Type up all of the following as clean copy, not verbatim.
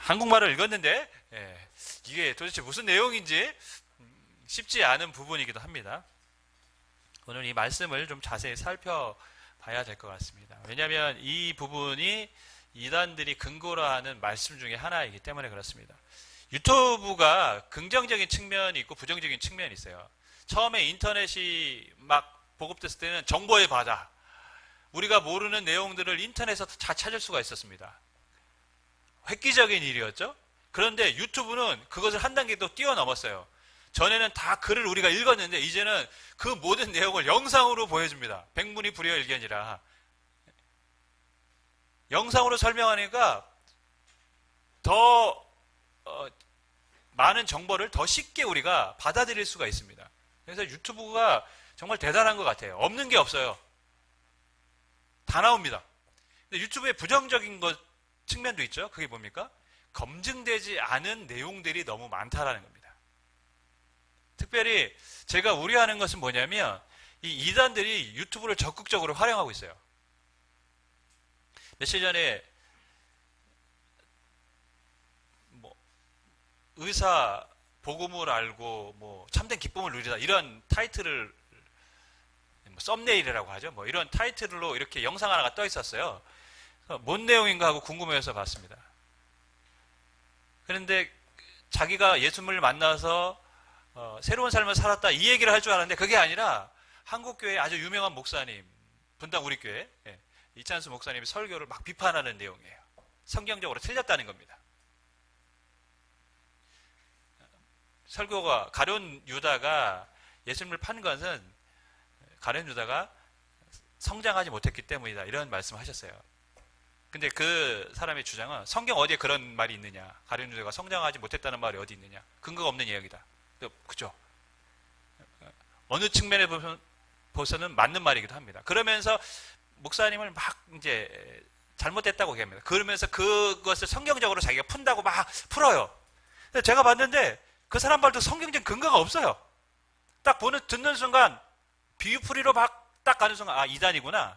한국말을 읽었는데 이게 도대체 무슨 내용인지 쉽지 않은 부분이기도 합니다. 오늘 이 말씀을 좀 자세히 살펴봐야 될 것 같습니다. 왜냐하면 이 부분이 이단들이 근거로 하는 말씀 중에 하나이기 때문에 그렇습니다. 유튜브가 긍정적인 측면이 있고 부정적인 측면이 있어요. 처음에 인터넷이 막 보급됐을 때는 정보의 바다, 우리가 모르는 내용들을 인터넷에서 다 찾을 수가 있었습니다. 획기적인 일이었죠. 그런데 유튜브는 그것을 한 단계 더 뛰어넘었어요. 전에는 다 글을 우리가 읽었는데 이제는 그 모든 내용을 영상으로 보여줍니다. 백문이 불여일견이라. 영상으로 설명하니까 더 많은 정보를 더 쉽게 우리가 받아들일 수가 있습니다. 그래서 유튜브가 정말 대단한 것 같아요. 없는 게 없어요. 다 나옵니다. 근데 유튜브에 부정적인 측면도 있죠. 그게 뭡니까? 검증되지 않은 내용들이 너무 많다라는 겁니다. 특별히 제가 우려하는 것은 뭐냐면 이 이단들이 유튜브를 적극적으로 활용하고 있어요. 며칠 전에 의사 복음을 알고 참된 기쁨을 누리다 이런 타이틀을 썸네일이라고 하죠. 이런 타이틀로 이렇게 영상 하나가 떠 있었어요. 뭔 내용인가 하고 궁금해서 봤습니다. 그런데 자기가 예수님을 만나서 새로운 삶을 살았다 이 얘기를 할 줄 알았는데 그게 아니라 한국교회 아주 유명한 목사님, 분당 우리교회 이찬수 목사님이 설교를 막 비판하는 내용이에요. 성경적으로 틀렸다는 겁니다. 설교가 가룟 유다가 예수님을 판 것은 가룟 유다가 성장하지 못했기 때문이다 이런 말씀을 하셨어요. 근데 그 사람의 주장은 성경 어디에 그런 말이 있느냐, 가룟 유다가 성장하지 못했다는 말이 어디 있느냐, 근거가 없는 이야기다. 그죠? 어느 측면에 보서는 맞는 말이기도 합니다. 그러면서 목사님을 막 이제 잘못됐다고 얘기합니다. 그러면서 그것을 성경적으로 자기가 푼다고 막 풀어요. 근데 제가 봤는데 그 사람 말도 성경적 근거가 없어요. 딱 듣는 순간 비유풀이로 막 딱 가는 순간 이단이구나.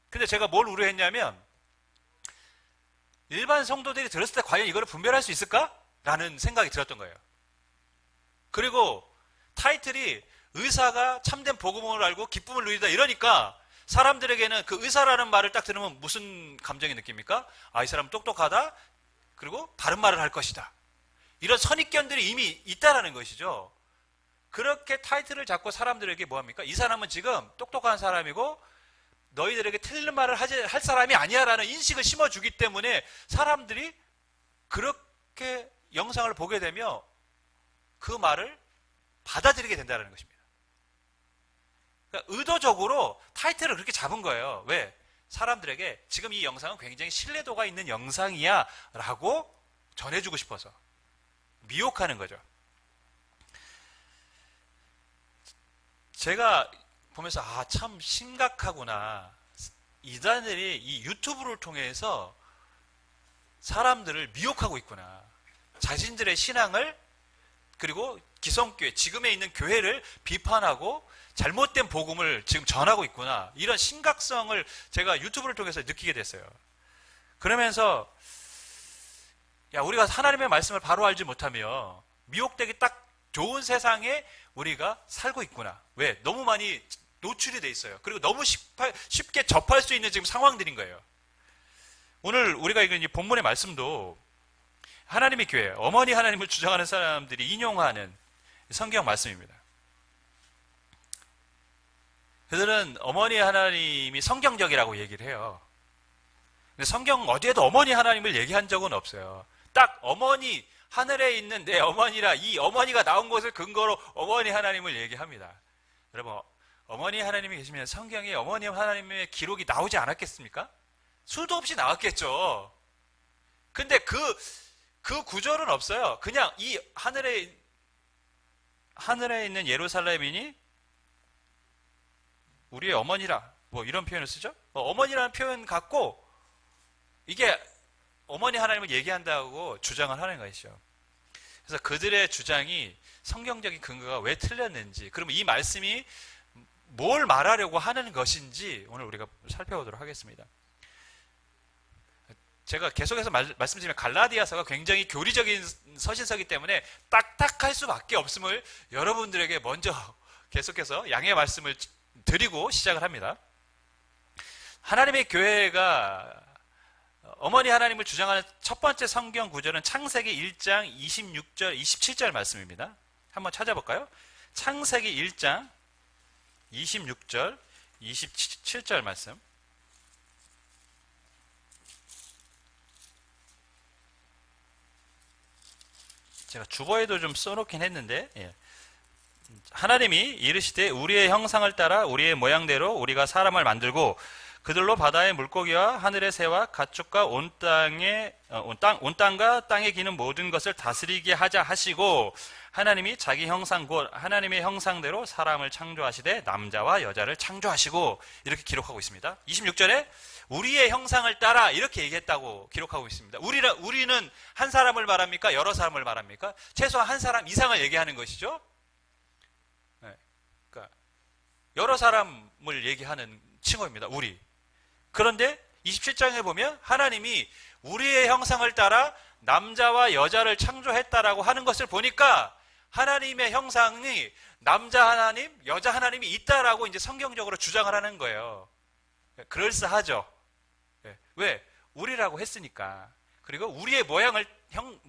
근데 제가 뭘 우려했냐면 일반 성도들이 들었을 때 과연 이거를 분별할 수 있을까? 라는 생각이 들었던 거예요. 그리고 타이틀이 의사가 참된 복음을 알고 기쁨을 누리다 이러니까 사람들에게는 그 의사라는 말을 딱 들으면 무슨 감정이 느낍니까? 이 사람 똑똑하다. 그리고 바른 말을 할 것이다. 이런 선입견들이 이미 있다라는 것이죠. 그렇게 타이틀을 잡고 사람들에게 뭐합니까? 이 사람은 지금 똑똑한 사람이고 너희들에게 틀린 말을 할 사람이 아니야 라는 인식을 심어주기 때문에 사람들이 그렇게 영상을 보게 되면 그 말을 받아들이게 된다는 것입니다. 그러니까 의도적으로 타이틀을 그렇게 잡은 거예요. 왜? 사람들에게 지금 이 영상은 굉장히 신뢰도가 있는 영상이야 라고 전해주고 싶어서 미혹하는 거죠. 제가 보면서 참 심각하구나. 이단들이 이 유튜브를 통해서 사람들을 미혹하고 있구나. 자신들의 신앙을 그리고 기성교회, 지금에 있는 교회를 비판하고 잘못된 복음을 지금 전하고 있구나. 이런 심각성을 제가 유튜브를 통해서 느끼게 됐어요. 그러면서 우리가 하나님의 말씀을 바로 알지 못하며 미혹되기 딱 좋은 세상에 우리가 살고 있구나. 왜? 너무 많이 노출이 돼 있어요. 그리고 너무 쉽게 접할 수 있는 지금 상황들인 거예요. 오늘 우리가 읽은 이 본문의 말씀도 하나님의 교회, 어머니 하나님을 주장하는 사람들이 인용하는 성경 말씀입니다. 그들은 어머니 하나님이 성경적이라고 얘기를 해요. 근데 성경 어디에도 어머니 하나님을 얘기한 적은 없어요. 딱 어머니, 하늘에 있는 내 어머니라 이 어머니가 나온 것을 근거로 어머니 하나님을 얘기합니다. 여러분, 어머니 하나님이 계시면 성경에 어머니 하나님의 기록이 나오지 않았겠습니까? 수도 없이 나왔겠죠. 근데 그 구절은 없어요. 그냥 이 하늘에 있는 예루살렘이니 우리의 어머니라 이런 표현을 쓰죠. 어머니라는 표현 갖고 이게 어머니 하나님을 얘기한다고 주장을 하는 것이죠. 그래서 그들의 주장이 성경적인 근거가 왜 틀렸는지, 그러면 이 말씀이 뭘 말하려고 하는 것인지 오늘 우리가 살펴보도록 하겠습니다. 제가 계속해서 말씀드리면 갈라디아서가 굉장히 교리적인 서신서기 때문에 딱딱할 수밖에 없음을 여러분들에게 먼저 계속해서 양해의 말씀을 드리고 시작을 합니다. 하나님의 교회가 어머니 하나님을 주장하는 첫 번째 성경 구절은 창세기 1장 26절, 27절 말씀입니다. 한번 찾아볼까요? 창세기 1장 26절, 27절 말씀. 제가 주보에도 좀 써놓긴 했는데, 하나님이 이르시되 우리의 형상을 따라 우리의 모양대로 우리가 사람을 만들고 그들로 바다의 물고기와 하늘의 새와 가축과 온 땅과 땅에 기는 모든 것을 다스리게 하자 하시고, 하나님이 자기 형상 곧 하나님의 형상대로 사람을 창조하시되 남자와 여자를 창조하시고, 이렇게 기록하고 있습니다. 26절에 우리의 형상을 따라 이렇게 얘기했다고 기록하고 있습니다. 우리는 한 사람을 말합니까? 여러 사람을 말합니까? 최소한 한 사람 이상을 얘기하는 것이죠. 그러니까 여러 사람을 얘기하는 칭호입니다. 우리. 그런데 27장에 보면 하나님이 우리의 형상을 따라 남자와 여자를 창조했다라고 하는 것을 보니까 하나님의 형상이 남자 하나님, 여자 하나님이 있다라고 이제 성경적으로 주장을 하는 거예요. 그럴싸하죠. 왜? 우리라고 했으니까. 그리고 우리의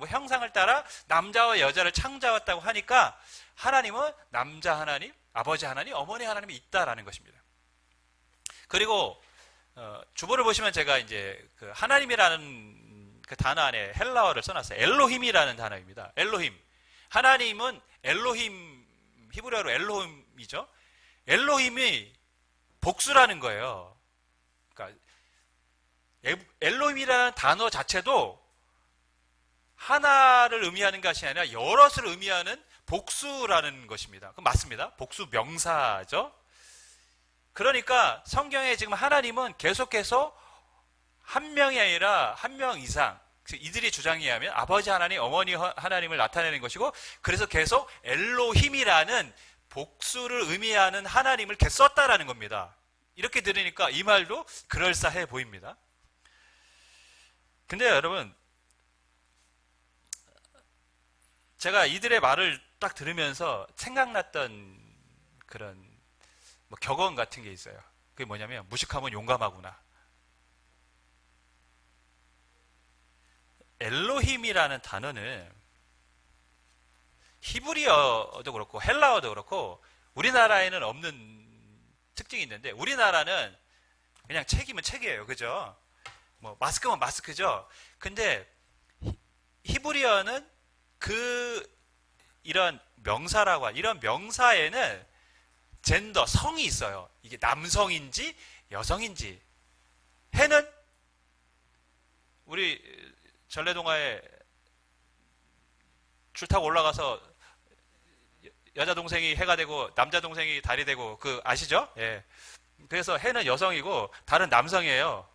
형상을 따라 남자와 여자를 창조했다고 하니까 하나님은 남자 하나님, 아버지 하나님, 어머니 하나님이 있다라는 것입니다. 그리고 주보를 보시면 제가 이제 그 하나님이라는 그 단어 안에 헬라어를 써놨어요. 엘로힘이라는 단어입니다. 엘로힘. 하나님은 엘로힘, 히브리어로 엘로힘이죠. 엘로힘이 복수라는 거예요. 그러니까 엘로힘이라는 단어 자체도 하나를 의미하는 것이 아니라 여럿을 의미하는 복수라는 것입니다. 그럼 맞습니다. 복수 명사죠. 그러니까 성경에 지금 하나님은 계속해서 한 명이 아니라 한 명 이상, 이들이 주장에 의하면 아버지 하나님, 어머니 하나님을 나타내는 것이고, 그래서 계속 엘로힘이라는 복수를 의미하는 하나님을 계속 썼다라는 겁니다. 이렇게 들으니까 이 말도 그럴싸해 보입니다. 근데 여러분, 제가 이들의 말을 딱 들으면서 생각났던 그런 격언 같은 게 있어요. 그게 뭐냐면, 무식하면 용감하구나. 엘로힘이라는 단어는 히브리어도 그렇고 헬라어도 그렇고 우리나라에는 없는 특징이 있는데, 우리나라는 그냥 책이면 책이에요. 그죠? 뭐 마스크면 마스크죠. 근데 히브리어는 이런 명사라고 이런 명사에는 젠더, 성이 있어요. 이게 남성인지 여성인지. 해는 우리 전래동화에 줄 타고 올라가서 여자 동생이 해가 되고 남자 동생이 달이 되고 그 아시죠? 예. 그래서 해는 여성이고 달은 남성이에요.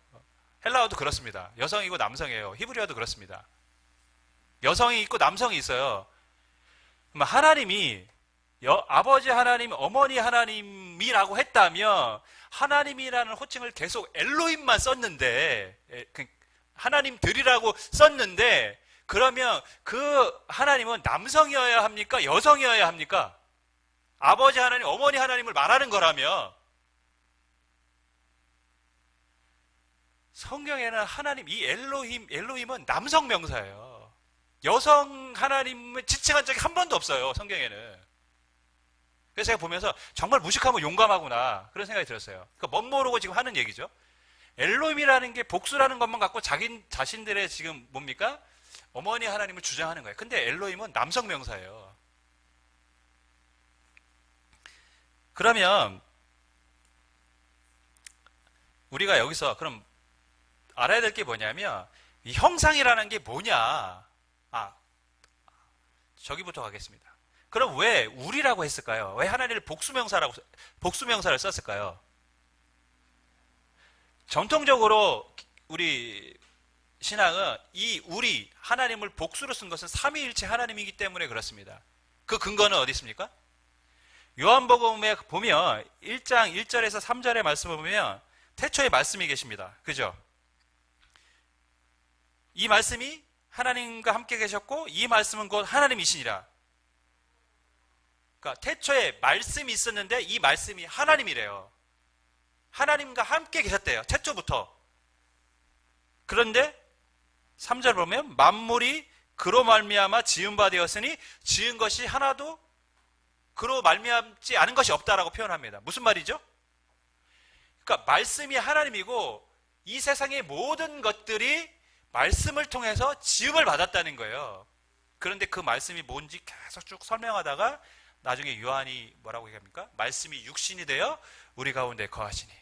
헬라어도 그렇습니다. 여성이고 남성이에요. 히브리어도 그렇습니다. 여성이 있고 남성이 있어요. 하나님이 아버지 하나님, 어머니 하나님이라고 했다면 하나님이라는 호칭을 계속 엘로힘만 썼는데, 하나님들이라고 썼는데, 그러면 그 하나님은 남성이어야 합니까? 여성이어야 합니까? 아버지 하나님, 어머니 하나님을 말하는 거라면 성경에는 하나님, 이 엘로힘은 남성 명사예요. 여성 하나님을 지칭한 적이 한 번도 없어요, 성경에는. 그래서 제가 보면서 정말 무식하면 용감하구나, 그런 생각이 들었어요. 그러니까 멋모르고 지금 하는 얘기죠. 엘로힘이라는 게 복수라는 것만 갖고 자신들의 지금 뭡니까? 어머니 하나님을 주장하는 거예요. 근데 엘로힘은 남성 명사예요. 그러면 우리가 여기서 그럼 알아야 될 게 뭐냐면, 이 형상이라는 게 뭐냐? 저기부터 가겠습니다. 그럼 왜 우리라고 했을까요? 왜 하나님을 복수명사를 썼을까요? 전통적으로 우리 신앙은 이 우리 하나님을 복수로 쓴 것은 삼위일체 하나님이기 때문에 그렇습니다. 그 근거는 어디 있습니까? 요한복음에 보면 1장 1절에서 3절의 말씀을 보면 태초에 말씀이 계십니다. 그죠? 이 말씀이 하나님과 함께 계셨고 이 말씀은 곧 하나님이시니라. 그러니까 태초에 말씀이 있었는데 이 말씀이 하나님이래요. 하나님과 함께 계셨대요. 태초부터. 그런데 3절 보면 만물이 그로 말미암아 지은 바 되었으니 지은 것이 하나도 그로 말미암지 않은 것이 없다라고 표현합니다. 무슨 말이죠? 그러니까 말씀이 하나님이고 이 세상의 모든 것들이 말씀을 통해서 지음을 받았다는 거예요. 그런데 그 말씀이 뭔지 계속 쭉 설명하다가 나중에 요한이 뭐라고 얘기합니까? 말씀이 육신이 되어 우리 가운데 거하시니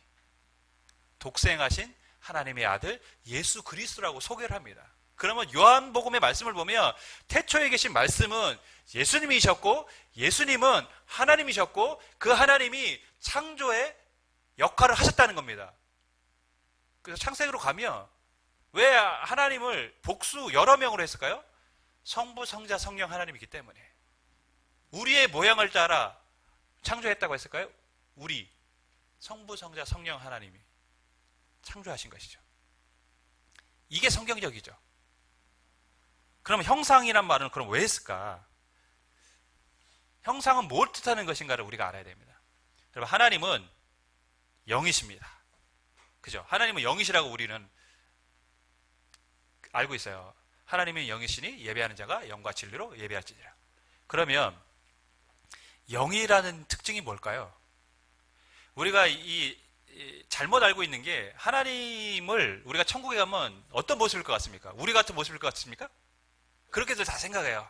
독생하신 하나님의 아들 예수 그리스도라고 소개를 합니다. 그러면 요한복음의 말씀을 보면 태초에 계신 말씀은 예수님이셨고 예수님은 하나님이셨고 그 하나님이 창조의 역할을 하셨다는 겁니다. 그래서 창세기로 가면 왜 하나님을 복수 여러 명으로 했을까요? 성부, 성자, 성령 하나님이기 때문에. 우리의 모양을 따라 창조했다고 했을까요? 우리 성부, 성자, 성령 하나님이 창조하신 것이죠. 이게 성경적이죠. 그럼 형상이란 말은 그럼 왜 했을까? 형상은 뭘 뜻하는 것인가를 우리가 알아야 됩니다. 여러분, 하나님은 영이십니다. 그죠? 하나님은 영이시라고 우리는 알고 있어요. 하나님은 영이시니 예배하는 자가 영과 진리로 예배할지니라. 그러면 영이라는 특징이 뭘까요? 우리가 잘못 알고 있는 게 하나님을 우리가 천국에 가면 어떤 모습일 것 같습니까? 우리 같은 모습일 것 같습니까? 그렇게들 다 생각해요.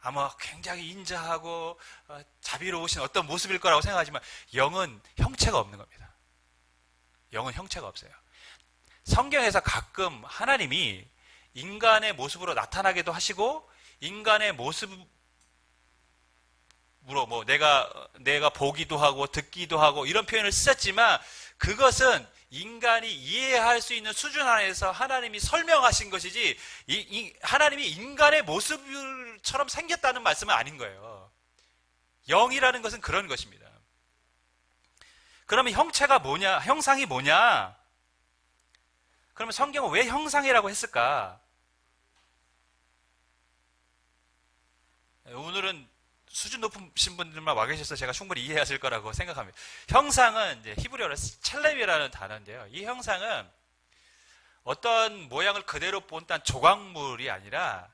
아마 굉장히 인자하고 자비로우신 어떤 모습일 거라고 생각하지만 영은 형체가 없는 겁니다. 영은 형체가 없어요. 성경에서 가끔 하나님이 인간의 모습으로 나타나기도 하시고 인간의 모습으로 뭐 내가 보기도 하고 듣기도 하고 이런 표현을 쓰셨지만 그것은 인간이 이해할 수 있는 수준 안에서 하나님이 설명하신 것이지 하나님이 인간의 모습처럼 생겼다는 말씀은 아닌 거예요. 영이라는 것은 그런 것입니다. 그러면 형체가 뭐냐? 형상이 뭐냐? 그러면 성경은 왜 형상이라고 했을까? 오늘은 수준 높으신 분들만 와 계셔서 제가 충분히 이해하실 거라고 생각합니다. 형상은 이제 히브리어로 첼렘이라는 단어인데요. 이 형상은 어떤 모양을 그대로 본딴 조각물이 아니라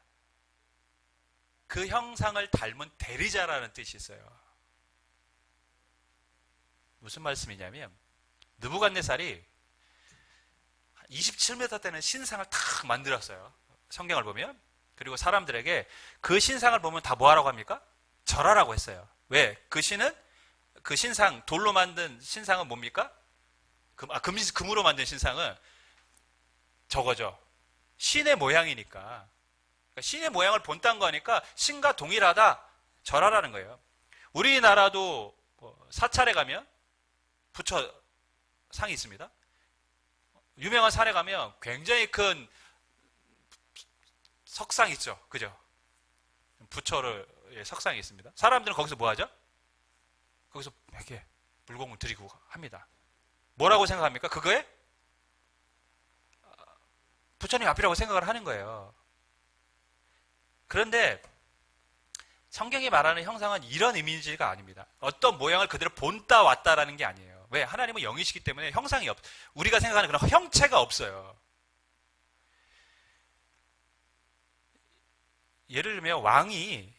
그 형상을 닮은 대리자라는 뜻이 있어요. 무슨 말씀이냐면 느부갓네살이 27m 되는 신상을 탁 만들었어요. 성경을 보면. 그리고 사람들에게 그 신상을 보면 다 뭐하라고 합니까? 절하라고 했어요. 왜? 그 신상, 돌로 만든 신상은 뭡니까? 금으로 만든 신상은 저거죠. 신의 모양이니까. 그러니까 신의 모양을 본딴 거니까 신과 동일하다, 절하라는 거예요. 우리나라도 사찰에 가면 부처 상이 있습니다. 유명한 산에 가면 굉장히 큰 석상 있죠. 그죠? 부처의 석상이 있습니다. 사람들은 거기서 뭐 하죠? 거기서 이렇게 물공을 드리고 합니다. 뭐라고 생각합니까? 그거에 부처님 앞이라고 생각을 하는 거예요. 그런데 성경이 말하는 형상은 이런 이미지가 아닙니다. 어떤 모양을 그대로 본따 왔다라는 게 아니에요. 왜? 하나님은 영이시기 때문에 형상이 우리가 생각하는 그런 형체가 없어요. 예를 들면 왕이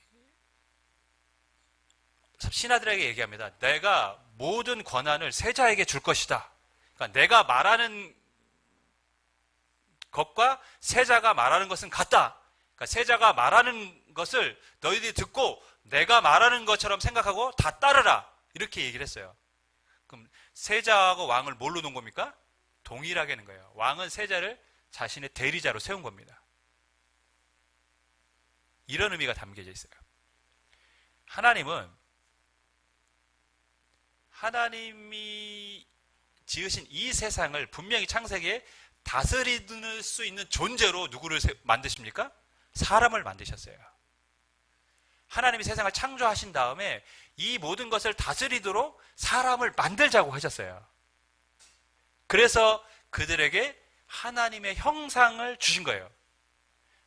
신하들에게 얘기합니다. 내가 모든 권한을 세자에게 줄 것이다. 그러니까 내가 말하는 것과 세자가 말하는 것은 같다. 그러니까 세자가 말하는 것을 너희들이 듣고 내가 말하는 것처럼 생각하고 다 따르라. 이렇게 얘기를 했어요. 그럼 세자하고 왕을 뭘로 놓은 겁니까? 동일하게 하는 거예요. 왕은 세자를 자신의 대리자로 세운 겁니다. 이런 의미가 담겨져 있어요. 하나님이 지으신 이 세상을 분명히 창세기에 다스릴 수 있는 존재로 누구를 만드십니까? 사람을 만드셨어요. 하나님이 세상을 창조하신 다음에 이 모든 것을 다스리도록 사람을 만들자고 하셨어요. 그래서 그들에게 하나님의 형상을 주신 거예요.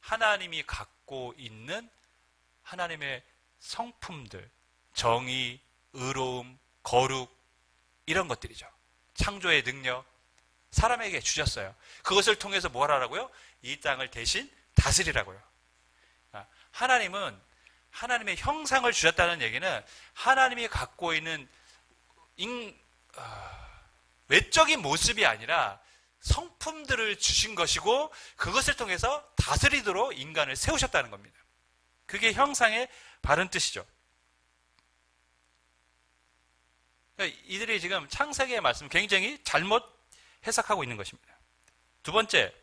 하나님이 갖고 있는 하나님의 성품들, 정의, 의로움, 거룩, 이런 것들이죠. 창조의 능력, 사람에게 주셨어요. 그것을 통해서 뭘 하라고요? 이 땅을 대신 다스리라고요. 하나님은 하나님의 형상을 주셨다는 얘기는 하나님이 갖고 있는 외적인 모습이 아니라 성품들을 주신 것이고 그것을 통해서 다스리도록 인간을 세우셨다는 겁니다. 그게 형상의 바른 뜻이죠. 이들이 지금 창세기의 말씀을 굉장히 잘못 해석하고 있는 것입니다. 두 번째,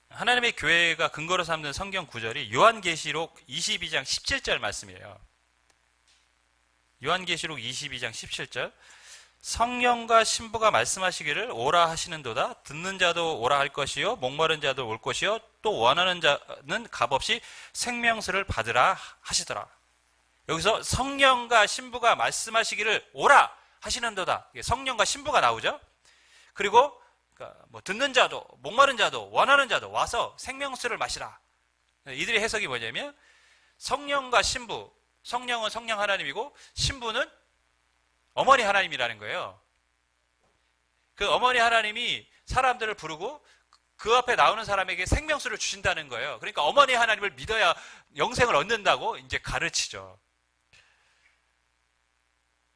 하나님의 교회가 근거로 삼는 성경 구절이 요한계시록 22장 17절 말씀이에요. 요한계시록 22장 17절, 성령과 신부가 말씀하시기를 오라 하시는도다. 듣는 자도 오라 할 것이요 목마른 자도 올 것이요 또 원하는 자는 값없이 생명수를 받으라 하시더라. 여기서 성령과 신부가 말씀하시기를 오라 하시는도다. 성령과 신부가 나오죠. 그리고 뭐 듣는 자도 목마른 자도 원하는 자도 와서 생명수를 마시라. 이들의 해석이 뭐냐면 성령과 신부, 성령은 성령 하나님이고 신부는 어머니 하나님이라는 거예요. 그 어머니 하나님이 사람들을 부르고 그 앞에 나오는 사람에게 생명수를 주신다는 거예요. 그러니까 어머니 하나님을 믿어야 영생을 얻는다고 이제 가르치죠.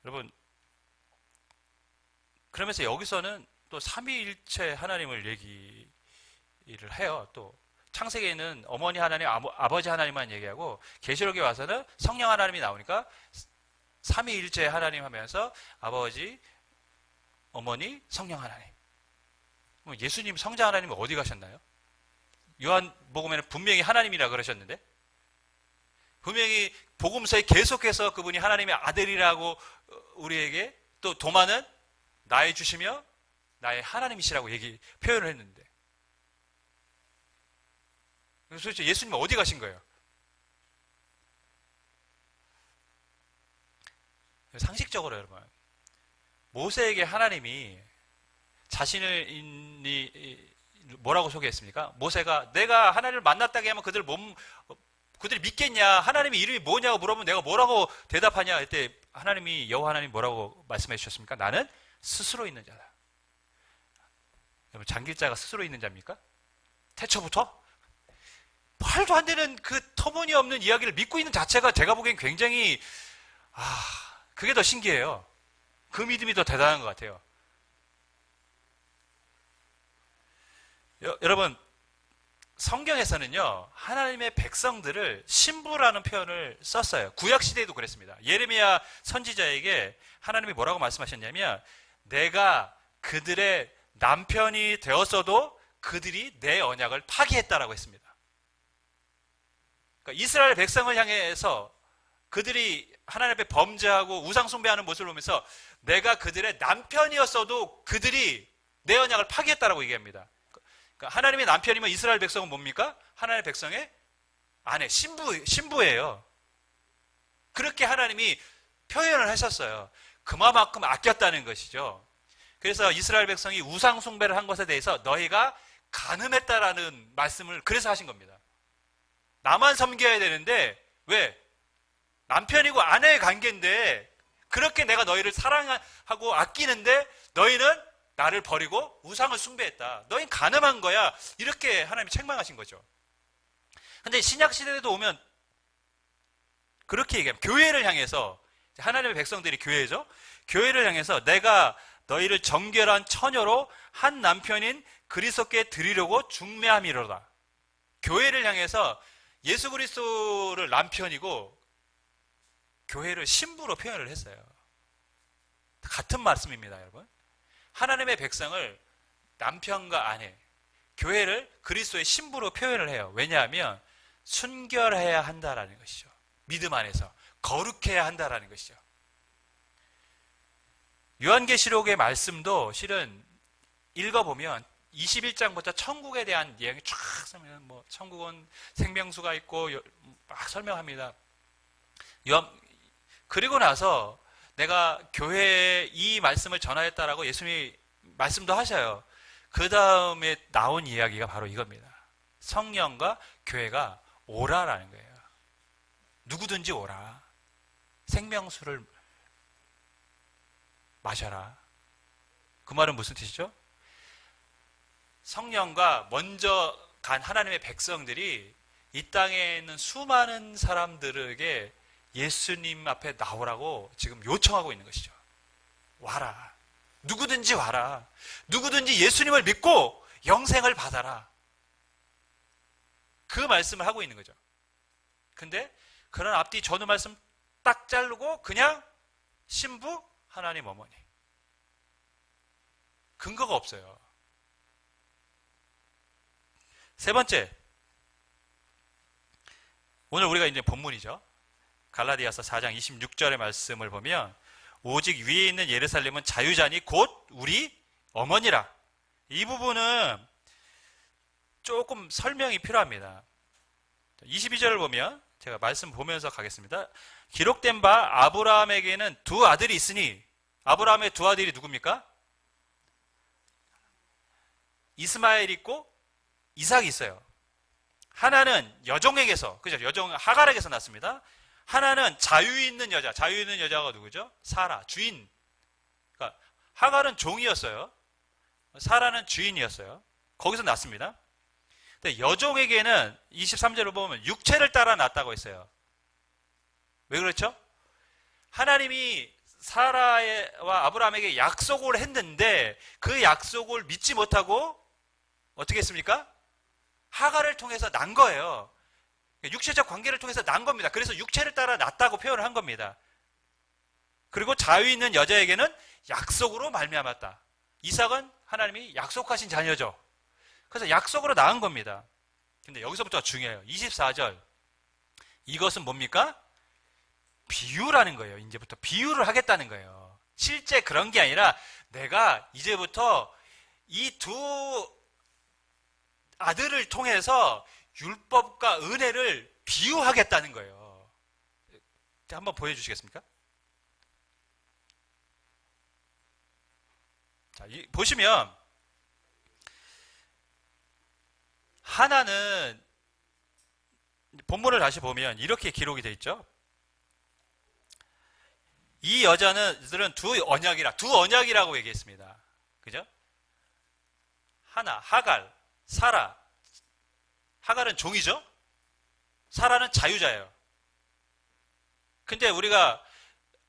여러분, 그러면서 여기서는 또 삼위일체 하나님을 얘기를 해요. 또 창세기에는 어머니 하나님, 아버지 하나님만 얘기하고 계시록에 와서는 성령 하나님이 나오니까 삼위일체 하나님 하면서 아버지, 어머니, 성령 하나님. 예수님 성자 하나님 어디 가셨나요? 요한복음에는 분명히 하나님이라 그러셨는데 분명히 복음서에 계속해서 그분이 하나님의 아들이라고 우리에게 또 도마는 나의 주시며 나의 하나님이시라고 표현을 했는데 도대체 예수님 어디 가신 거예요? 상식적으로 여러분, 모세에게 하나님이 자신을 뭐라고 소개했습니까? 모세가 내가 하나님을 만났다게 하면 그들이 믿겠냐? 하나님의 이름이 뭐냐고 물어보면 내가 뭐라고 대답하냐? 그때 하나님이 여호와 하나님 뭐라고 말씀해 주셨습니까? 나는 스스로 있는 자다. 여러분, 장길자가 스스로 있는 자입니까? 태초부터? 말도 안 되는 그 터무니없는 이야기를 믿고 있는 자체가 제가 보기엔 굉장히 그게 더 신기해요. 그 믿음이 더 대단한 것 같아요. 여러분, 성경에서는요, 하나님의 백성들을 신부라는 표현을 썼어요. 구약시대에도 그랬습니다. 예레미야 선지자에게 하나님이 뭐라고 말씀하셨냐면 내가 그들의 남편이 되었어도 그들이 내 언약을 파기했다라고 했습니다. 그러니까 이스라엘 백성을 향해서 그들이 하나님 앞에 범죄하고 우상 숭배하는 모습을 보면서 내가 그들의 남편이었어도 그들이 내 언약을 파기했다라고 얘기합니다. 그러니까 하나님의 남편이면 이스라엘 백성은 뭡니까? 하나님의 백성의 아내, 신부예요. 그렇게 하나님이 표현을 하셨어요. 그만큼 아꼈다는 것이죠. 그래서 이스라엘 백성이 우상 숭배를 한 것에 대해서 너희가 간음했다라는 말씀을 그래서 하신 겁니다. 나만 섬겨야 되는데 왜? 남편이고 아내의 관계인데 그렇게 내가 너희를 사랑하고 아끼는데 너희는 나를 버리고 우상을 숭배했다. 너희는 간음한 거야. 이렇게 하나님이 책망하신 거죠. 근데 신약시대에도 오면 그렇게 얘기하면 교회를 향해서 하나님의 백성들이 교회죠. 교회를 향해서 내가 너희를 정결한 처녀로 한 남편인 그리스도께 드리려고 중매함이로다. 교회를 향해서 예수 그리스도를 남편이고 교회를 신부로 표현을 했어요. 같은 말씀입니다, 여러분. 하나님의 백성을 남편과 아내, 교회를 그리스도의 신부로 표현을 해요. 왜냐하면 순결해야 한다라는 것이죠. 믿음 안에서 거룩해야 한다라는 것이죠. 요한계시록의 말씀도 실은 읽어보면 21장부터 천국에 대한 이야기 쫙 설명해요. 뭐 천국은 생명수가 있고 막 설명합니다. 그리고 나서 내가 교회에 이 말씀을 전하였다라고 예수님이 말씀도 하셔요. 그 다음에 나온 이야기가 바로 이겁니다. 성령과 교회가 오라라는 거예요. 누구든지 오라. 생명수를 마셔라. 그 말은 무슨 뜻이죠? 성령과 먼저 간 하나님의 백성들이 이 땅에 있는 수많은 사람들에게 예수님 앞에 나오라고 지금 요청하고 있는 것이죠. 와라. 누구든지 와라. 누구든지 예수님을 믿고 영생을 받아라. 그 말씀을 하고 있는 거죠. 근데 그런 앞뒤 전후 말씀 딱 자르고 그냥 신부 하나님 어머니. 근거가 없어요. 세 번째, 오늘 우리가 이제 본문이죠. 갈라디아서 4장 26절의 말씀을 보면 오직 위에 있는 예루살렘은 자유자니 곧 우리 어머니라. 이 부분은 조금 설명이 필요합니다. 22절을 보면 제가 말씀 보면서 가겠습니다. 기록된 바 아브라함에게는 두 아들이 있으니, 아브라함의 두 아들이 누굽니까? 이스마엘 있고 이삭이 있어요. 하나는 여종에게서, 그죠? 여종 하갈에게서 났습니다. 하나는 자유 있는 여자, 자유 있는 여자가 누구죠? 사라, 주인. 그러니까 하갈은 종이었어요. 사라는 주인이었어요. 거기서 났습니다. 근데 여종에게는 23절을 보면 육체를 따라 났다고 했어요. 왜 그렇죠? 하나님이 사라와 아브라함에게 약속을 했는데 그 약속을 믿지 못하고 어떻게 했습니까? 하갈을 통해서 난 거예요. 육체적 관계를 통해서 난 겁니다. 그래서 육체를 따라 났다고 표현을 한 겁니다. 그리고 자유 있는 여자에게는 약속으로 말미암았다. 이삭은 하나님이 약속하신 자녀죠. 그래서 약속으로 낳은 겁니다. 근데 여기서부터가 중요해요. 24절. 이것은 뭡니까? 비유라는 거예요. 이제부터 비유를 하겠다는 거예요. 실제 그런 게 아니라 내가 이제부터 이 두 아들을 통해서 율법과 은혜를 비유하겠다는 거예요. 한번 보여주시겠습니까? 자, 보시면 하나는 본문을 다시 보면 이렇게 기록이 되어 있죠. 이 여자들은 두 언약이라고 얘기했습니다. 그죠? 하나, 하갈, 사라. 하갈은 종이죠? 사라는 자유자예요. 근데 우리가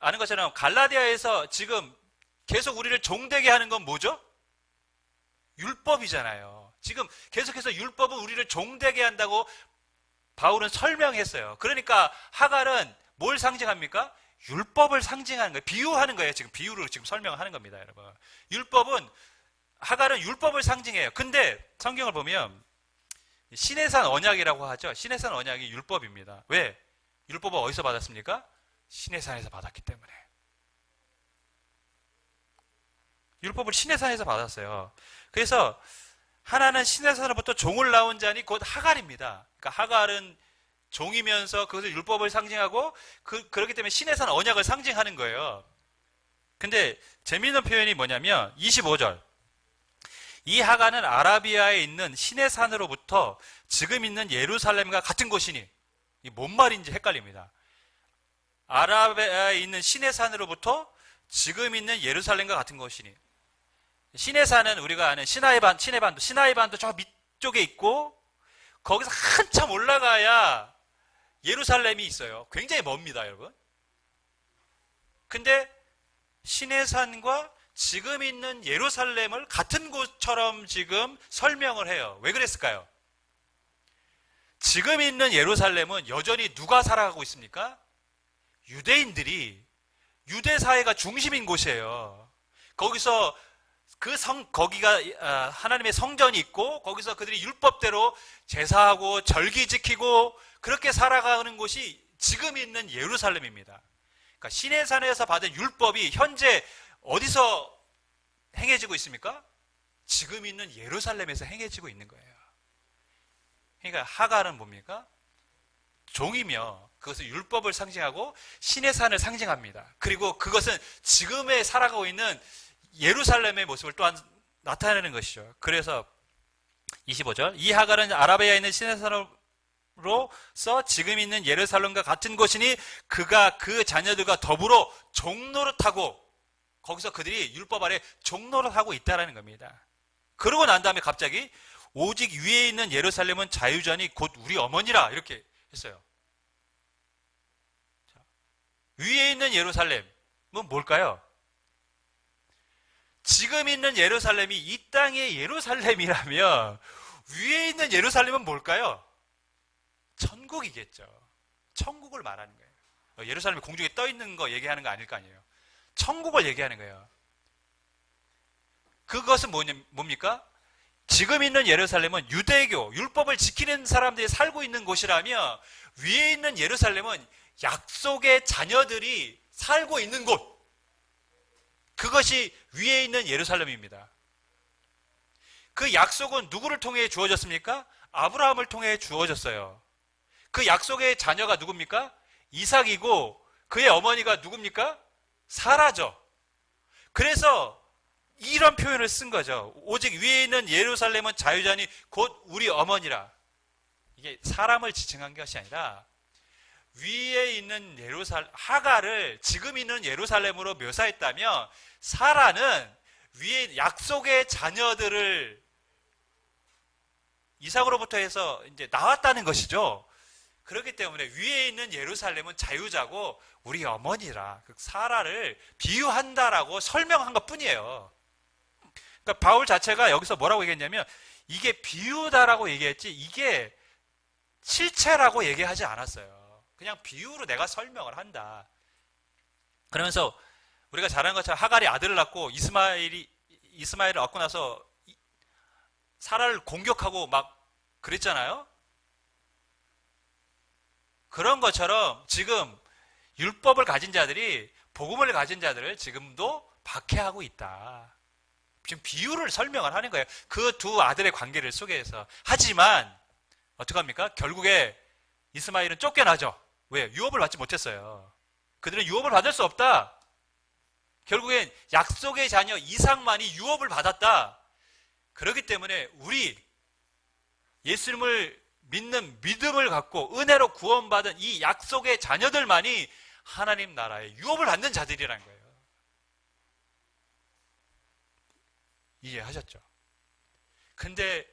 아는 것처럼 갈라디아에서 지금 계속 우리를 종되게 하는 건 뭐죠? 율법이잖아요. 지금 계속해서 율법은 우리를 종되게 한다고 바울은 설명했어요. 그러니까 하갈은 뭘 상징합니까? 율법을 상징하는 거예요. 비유하는 거예요. 지금 비유로 지금 설명하는 겁니다, 여러분. 하갈은 율법을 상징해요. 근데 성경을 보면 시내산 언약이라고 하죠. 시내산 언약이 율법입니다. 왜? 율법을 어디서 받았습니까? 시내산에서 받았기 때문에. 율법을 시내산에서 받았어요. 그래서 하나는 시내산으로부터 종을 낳은 자니 곧 하갈입니다. 그러니까 하갈은 종이면서 그것을 율법을 상징하고 그렇기 때문에 시내산 언약을 상징하는 거예요. 근데 재미있는 표현이 뭐냐면 25절. 이 하갈은 아라비아에 있는 시내산으로부터 지금 있는 예루살렘과 같은 곳이니, 이게 뭔 말인지 헷갈립니다. 아라비아에 있는 시내산으로부터 지금 있는 예루살렘과 같은 곳이니, 시내산은 우리가 아는 시나이반도 저 밑쪽에 있고 거기서 한참 올라가야 예루살렘이 있어요. 굉장히 멉니다, 여러분. 근데 시내산과 지금 있는 예루살렘을 같은 곳처럼 지금 설명을 해요. 왜 그랬을까요? 지금 있는 예루살렘은 여전히 누가 살아가고 있습니까? 유대인들이, 유대 사회가 중심인 곳이에요. 거기서 거기가 하나님의 성전이 있고 거기서 그들이 율법대로 제사하고 절기 지키고 그렇게 살아가는 곳이 지금 있는 예루살렘입니다. 그러니까 시내산에서 받은 율법이 현재 어디서 행해지고 있습니까? 지금 있는 예루살렘에서 행해지고 있는 거예요. 그러니까 하갈은 뭡니까? 종이며 그것은 율법을 상징하고 시내산을 상징합니다. 그리고 그것은 지금에 살아가고 있는 예루살렘의 모습을 또한 나타내는 것이죠. 그래서 25절, 이 하갈은 아라비아에 있는 신의 사람으로서 지금 있는 예루살렘과 같은 곳이니 그가 그 자녀들과 더불어 종노릇하고, 거기서 그들이 율법 아래 종노릇하고 있다라는 겁니다. 그러고 난 다음에 갑자기 오직 위에 있는 예루살렘은 자유자니 곧 우리 어머니라 이렇게 했어요. 자, 위에 있는 예루살렘은 뭘까요? 지금 있는 예루살렘이 이 땅의 예루살렘이라면 위에 있는 예루살렘은 뭘까요? 천국이겠죠. 천국을 말하는 거예요. 예루살렘이 공중에 떠 있는 거 얘기하는 거 아닐 거 아니에요. 천국을 얘기하는 거예요. 그것은 뭡니까? 지금 있는 예루살렘은 유대교, 율법을 지키는 사람들이 살고 있는 곳이라며 위에 있는 예루살렘은 약속의 자녀들이 살고 있는 곳. 그것이 위에 있는 예루살렘입니다. 그 약속은 누구를 통해 주어졌습니까? 아브라함을 통해 주어졌어요. 그 약속의 자녀가 누굽니까? 이삭이고 그의 어머니가 누굽니까? 사라죠. 그래서 이런 표현을 쓴 거죠. 오직 위에 있는 예루살렘은 자유자니 곧 우리 어머니라. 이게 사람을 지칭한 것이 아니라 위에 있는 하갈을 지금 있는 예루살렘으로 묘사했다면 사라는 위에 약속의 자녀들을 이삭으로부터 해서 이제 나왔다는 것이죠. 그렇기 때문에 위에 있는 예루살렘은 자유자고 우리 어머니라, 그 사라를 비유한다라고 설명한 것 뿐이에요. 그러니까 바울 자체가 여기서 뭐라고 얘기했냐면 이게 비유다라고 얘기했지 이게 실체라고 얘기하지 않았어요. 그냥 비유로 내가 설명을 한다. 그러면서 우리가 잘 아는 것처럼 하갈이 아들을 낳고 이스마엘을 얻고 나서 사라를 공격하고 막 그랬잖아요. 그런 것처럼 지금 율법을 가진 자들이 복음을 가진 자들을 지금도 박해하고 있다. 지금 비유를 설명을 하는 거예요. 그 두 아들의 관계를 소개해서. 하지만 어떡합니까? 결국에 이스마엘은 쫓겨나죠. 왜? 유업을 받지 못했어요. 그들은 유업을 받을 수 없다. 결국엔 약속의 자녀 이삭만이 유업을 받았다. 그렇기 때문에 우리 예수님을 믿는 믿음을 갖고 은혜로 구원받은 이 약속의 자녀들만이 하나님 나라의 유업을 받는 자들이라는 거예요. 이해하셨죠? 근데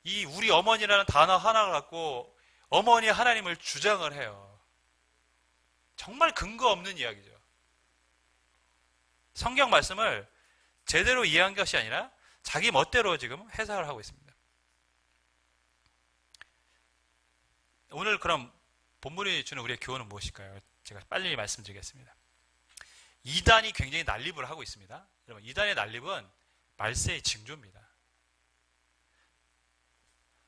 이 우리 어머니라는 단어 하나를 갖고 어머니 하나님을 주장을 해요. 정말 근거 없는 이야기죠. 성경 말씀을 제대로 이해한 것이 아니라 자기 멋대로 지금 해석을 하고 있습니다. 오늘 그럼 본문이 주는 우리의 교훈은 무엇일까요? 제가 빨리 말씀드리겠습니다. 이단이 굉장히 난립을 하고 있습니다. 여러분, 이단의 난립은 말세의 징조입니다.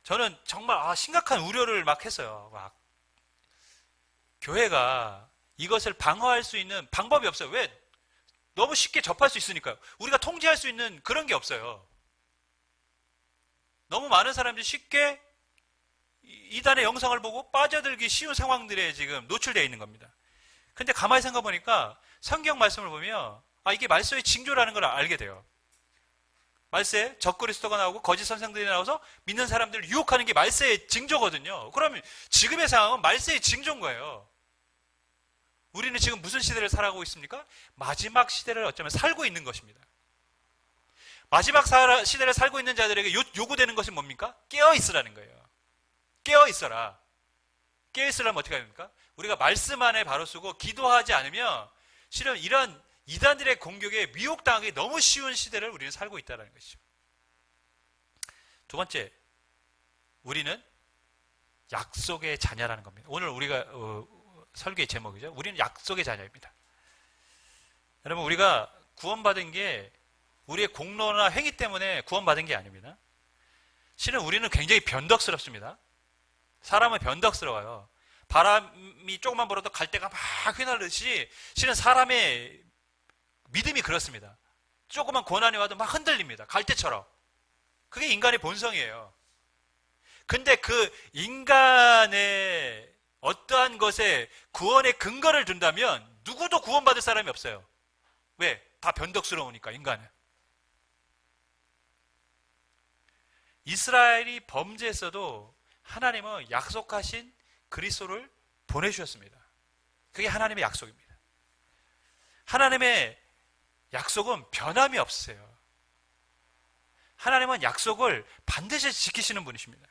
저는 정말 심각한 우려를 막 했어요. 교회가 이것을 방어할 수 있는 방법이 없어요. 왜? 너무 쉽게 접할 수 있으니까요. 우리가 통제할 수 있는 그런 게 없어요. 너무 많은 사람들이 쉽게 이단의 영상을 보고 빠져들기 쉬운 상황들에 지금 노출되어 있는 겁니다. 근데 가만히 생각해 보니까 성경 말씀을 보면 이게 말세의 징조라는 걸 알게 돼요. 말세에 적그리스도가 나오고 거짓 선생들이 나와서 믿는 사람들을 유혹하는 게 말세의 징조거든요. 그러면 지금의 상황은 말세의 징조인 거예요. 우리는 지금 무슨 시대를 살아가고 있습니까? 마지막 시대를 어쩌면 살고 있는 것입니다. 마지막 시대를 살고 있는 자들에게 요구되는 것은 뭡니까? 깨어있으라는 거예요. 깨어있어라. 깨어있으려면 어떻게 합니까? 우리가 말씀 안에 바로 쓰고 기도하지 않으면 실은 이런 이단들의 공격에 미혹당하기 너무 쉬운 시대를 우리는 살고 있다는 것이죠. 두 번째, 우리는 약속의 자녀라는 겁니다. 오늘 우리가 설교의 제목이죠. 우리는 약속의 자녀입니다. 여러분, 우리가 구원받은 게 우리의 공로나 행위 때문에 구원받은 게 아닙니다. 실은 우리는 굉장히 변덕스럽습니다. 사람은 변덕스러워요. 바람이 조금만 불어도 갈대가 막 휘날리듯이 실은 사람의 믿음이 그렇습니다. 조그만 고난이 와도 막 흔들립니다. 갈대처럼. 그게 인간의 본성이에요. 근데 그 인간의 어떠한 것에 구원의 근거를 둔다면 누구도 구원받을 사람이 없어요. 왜? 다 변덕스러우니까 인간은. 이스라엘이 범죄했어도 하나님은 약속하신 그리스도를 보내주셨습니다. 그게 하나님의 약속입니다. 하나님의 약속은 변함이 없으세요. 하나님은 약속을 반드시 지키시는 분이십니다.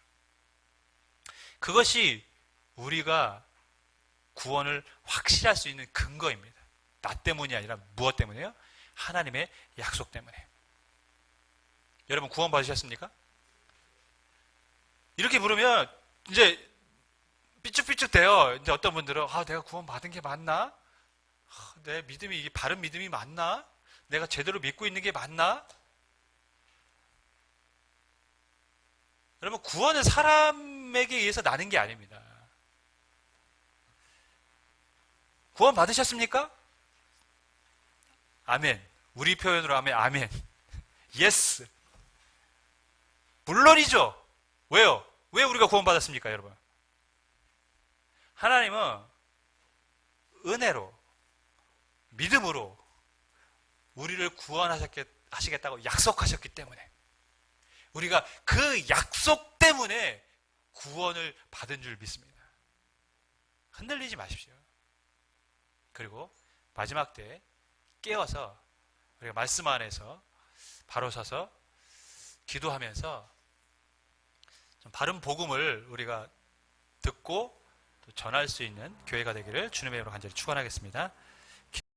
그것이 우리가 구원을 확실할 수 있는 근거입니다. 나 때문이 아니라 무엇 때문에요? 하나님의 약속 때문에. 여러분 구원 받으셨습니까? 이렇게 물으면 이제 삐쭉삐쭉 돼요. 이제 어떤 분들은 내가 구원 받은 게 맞나? 내 믿음이 이게 바른 믿음이 맞나? 내가 제대로 믿고 있는 게 맞나? 여러분 구원은 사람에게 의해서 나는 게 아닙니다. 구원 받으셨습니까? 아멘. 우리 표현으로 하면 아멘. 예스. 물론이죠. 왜요? 왜 우리가 구원 받았습니까, 여러분? 하나님은 은혜로, 믿음으로 우리를 구원하시겠다고 약속하셨기 때문에 우리가 그 약속 때문에 구원을 받은 줄 믿습니다. 흔들리지 마십시오. 그리고 마지막 때 깨어서 우리가 말씀 안에서 바로 서서 기도하면서 좀 바른 복음을 우리가 듣고 또 전할 수 있는 교회가 되기를 주님의 이름으로 간절히 축원하겠습니다.